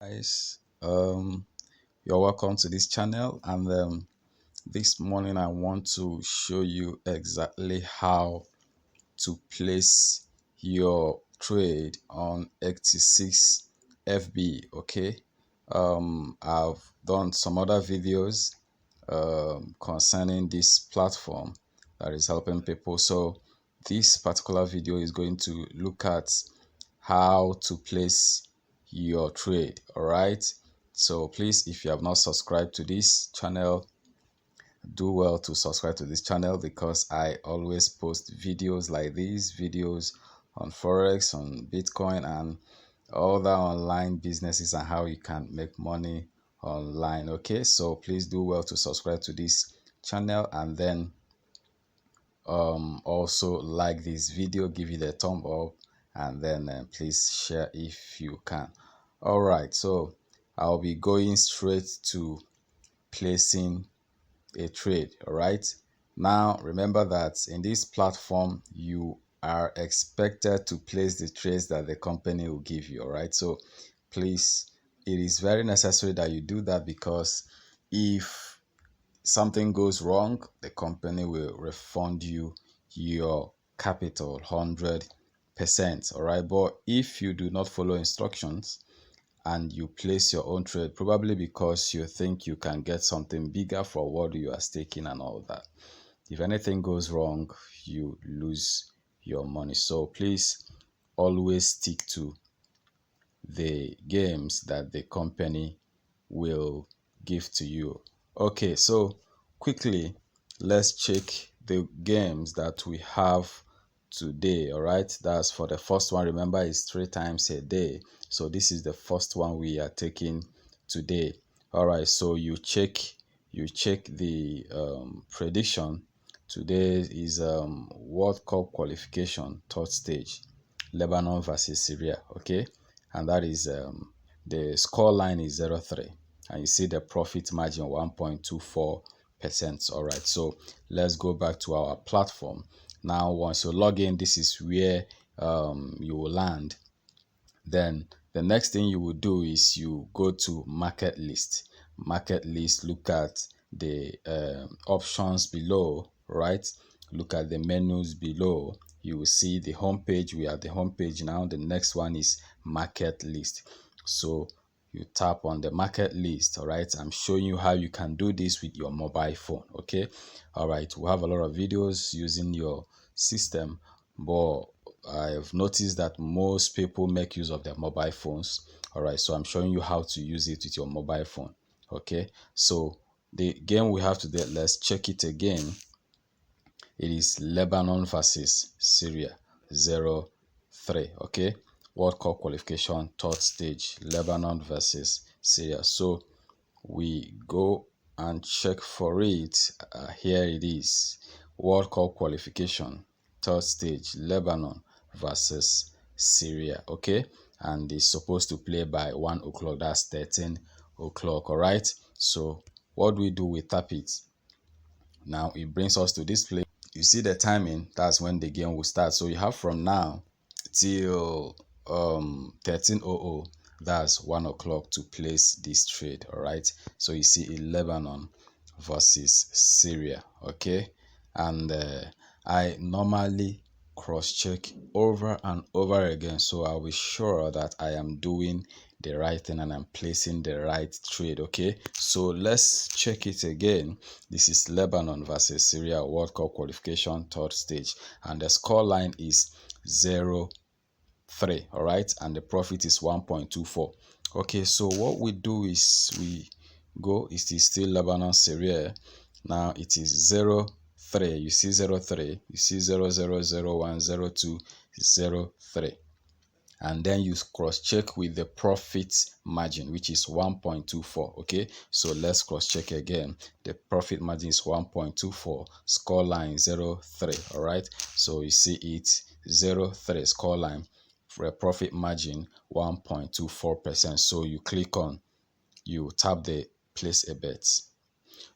Guys, you're welcome to this channel, and this morning I want to show you exactly how to place your trade on XT6 FB. Okay, I've done some other videos concerning this platform that is helping people. So this particular video is going to look at how to place your trade. All right, so please, if you have not subscribed to this channel, do well to subscribe to this channel, because I always post videos like these videos on forex, on Bitcoin, and other online businesses, and how you can make money online. Okay, so please do well to subscribe to this channel, and then also like this video, give it a thumb up, and then please share if you can. All right, so I'll be going straight to placing a trade. All right, now remember that in this platform you are expected to place the trades that the company will give you. All right, so please, it is very necessary that you do that, because if something goes wrong, the company will refund you your capital 100%. All right, but if you do not follow instructions and you place your own trade, probably because you think you can get something bigger for what you are staking and all that, if anything goes wrong, you lose your money. So please always stick to the games that the company will give to you. Okay, so quickly, let's check the games that we have today. All right, that's for the first one. Remember, it's 3 times a day, so this is the first one we are taking today. All right, so you check the prediction. Today is World Cup qualification, third stage, Lebanon versus Syria. Okay, and that is the score line is 0-3, and you see the profit margin 1.24%. All right, so let's go back to our platform. Now once you log in, this is where you will land. Then the next thing you will do is you go to market list, look at the options below, right? Look at the menus below. You will see the home page. We are at the home page now. The next one is market list. So you tap on the market list. All right, I'm showing you how you can do this with your mobile phone. Okay, all right, we have a lot of videos using your system, but I've noticed that most people make use of their mobile phones. All right, so I'm showing you how to use it with your mobile phone. Okay, so the game we have today, let's check it again. It is Lebanon versus Syria, 0-3. Okay, World Cup qualification, third stage, Lebanon versus Syria. So we go and check for it. Here it is, World Cup qualification, third stage, Lebanon versus Syria. Okay, and it's supposed to play by 1 o'clock. That's 13 o'clock. All right, so what do? We tap it. Now it brings us to this place. You see the timing, that's when the game will start. So you have from now till 13:00, that's 1 o'clock, to place this trade. All right, so you see Lebanon versus Syria. Okay, and I normally cross check over and over again, so I'll be sure that I am doing the right thing and I'm placing the right trade. Okay, so let's check it again. This is Lebanon versus Syria, World Cup qualification, third stage, and the score line is 0-3. All right, and the profit is 1.24. Okay, so what we do is we go, it is still Lebanon Syria. Now it is 0-3. You see 0-3, you see 0-0-0-1, 0-2, 0-3, and then you cross check with the profit margin, which is 1.24. Okay, so let's cross check again. The profit margin is 1.24, score line 0-3. All right, so you see it 0-3 score line for a profit margin 1.24%. So you click on, you tap the place a bet.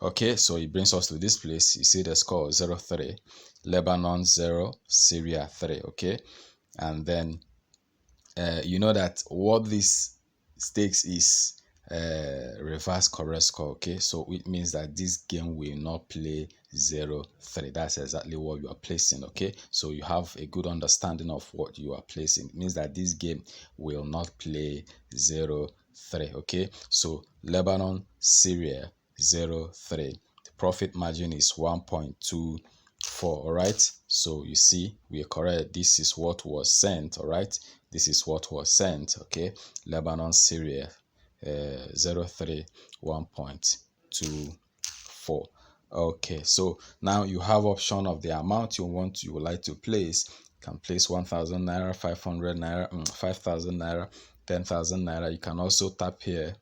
Okay, so it brings us to this place. You see the score 0-3, Lebanon 0, Syria 3. Okay, and then you know that what this stakes is reverse correct score. Okay, so it means that this game will not play 0-3. That's exactly what you are placing. Okay, so you have a good understanding of what you are placing. It means that this game will not play 0-3. Okay, so Lebanon, Syria 0-3. The profit margin is 1.24. All right, so you see we are correct. This is what was sent. All right, this is what was sent. Okay, Lebanon, Syria 0.3, 1.24. Okay, so now you have option of the amount you would like to place. You can place 1,000 naira, 500 naira, 5,000 naira, 10,000 naira. You can also tap here.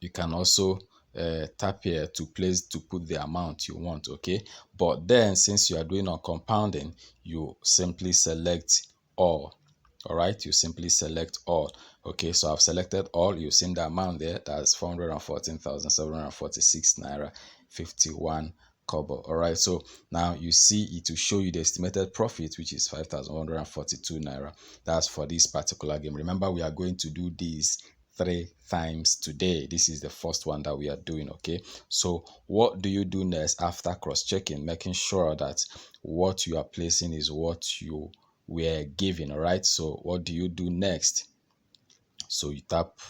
You can also tap here to put the amount you want. Okay, but then since you are doing on compounding, you simply select all. All right, you simply select all. Okay, so I've selected all. You've seen the amount there. That's 414,746 naira 51 kobo. All right, so now you see it will show you the estimated profit, which is 5,142 naira. That's for this particular game. Remember, we are going to do this 3 times today. This is the first one that we are doing. Okay, so what do you do next after cross-checking, making sure that what you are placing is what you were given? All right, so what do you do next? So you tap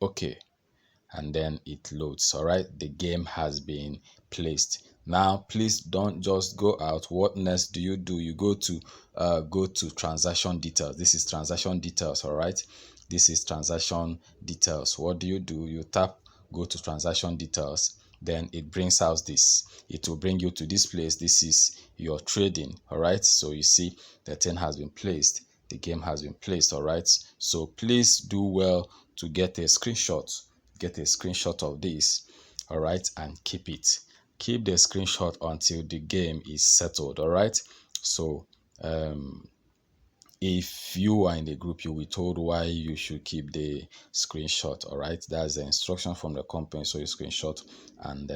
OK, and then it loads. All right, the game has been placed. Now please don't just go out. What next do? You go to transaction details. This is transaction details. All right, this is transaction details. What do? You tap go to transaction details, then it brings out this. It will bring you to this place. This is your trading. All right, so you see the thing has been placed, the game has been placed. All right, so please do well to get a screenshot of this. All right, and keep it. Keep the screenshot until the game is settled. All right, so if you are in the group, you will be told why you should keep the screenshot. All right, that's the instruction from the company, so you screenshot and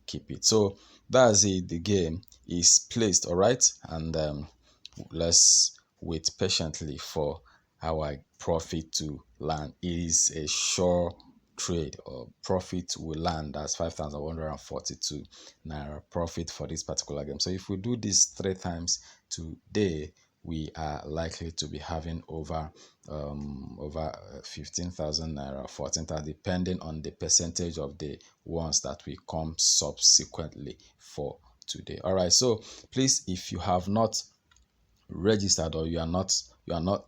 keep it. So that's it, the game is placed. All right, and let's wait patiently for our profit to land. It is a sure trade, or profit will land. That's 5,142 naira profit for this particular game. So if we do this 3 times today, we are likely to be having over 15,000 naira, 14,000, depending on the percentage of the ones that will come subsequently for today. All right, so please, if you have not registered, or you are not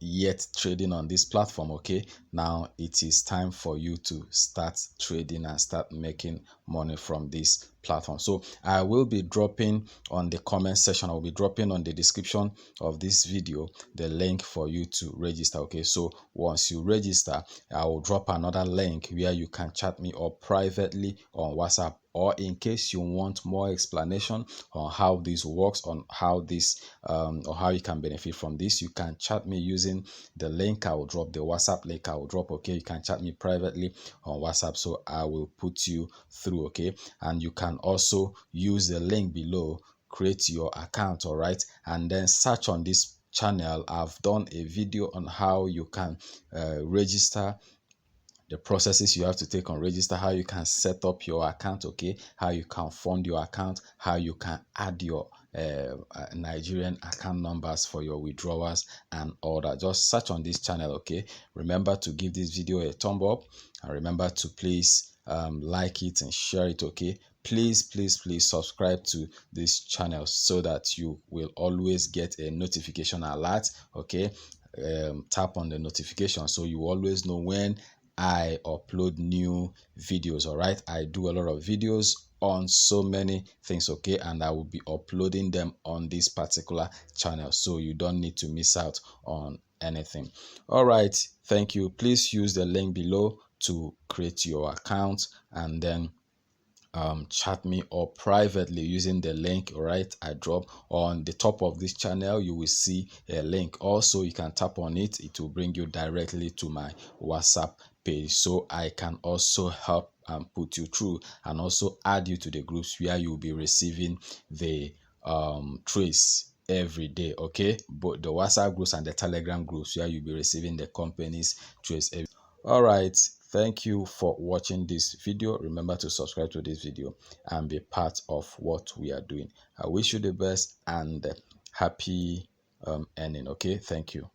yet trading on this platform, okay, now it is time for you to start trading and start making money from this platform. So I will be dropping on the comment section, I will be dropping on the description of this video the link for you to register. Okay, so once you register, I will drop another link where you can chat me up privately on WhatsApp, or in case you want more explanation on how this works, on how this or how you can benefit from this, you can chat me using the link I will drop, the WhatsApp link I will drop. Okay, you can chat me privately on WhatsApp, so I will put you through. Okay, and you can also use the link below, create your account. All right, and then search on this channel. I've done a video on how you can register, the processes you have to take on register, how you can set up your account, okay, how you can fund your account, how you can add your Nigerian account numbers for your withdrawals and all that. Just search on this channel. Okay, remember to give this video a thumb up, and remember to please like it and share it. Okay, please subscribe to this channel so that you will always get a notification alert. Okay, tap on the notification so you always know when I upload new videos. All right, I do a lot of videos on so many things, okay, and I will be uploading them on this particular channel, so you don't need to miss out on anything. All right, thank you. Please use the link below to create your account, and then chat me up privately using the link. All right, I drop on the top of this channel. You will see a link. Also, you can tap on it, it will bring you directly to my WhatsApp page, so I can also help and put you through, and also add you to the groups where you'll be receiving the trades every day. Okay, both the WhatsApp groups and the Telegram groups where you'll be receiving the company's trades every All right. Thank you for watching this video. Remember to subscribe to this video and be part of what we are doing. I wish you the best and happy earning. Okay. Thank you.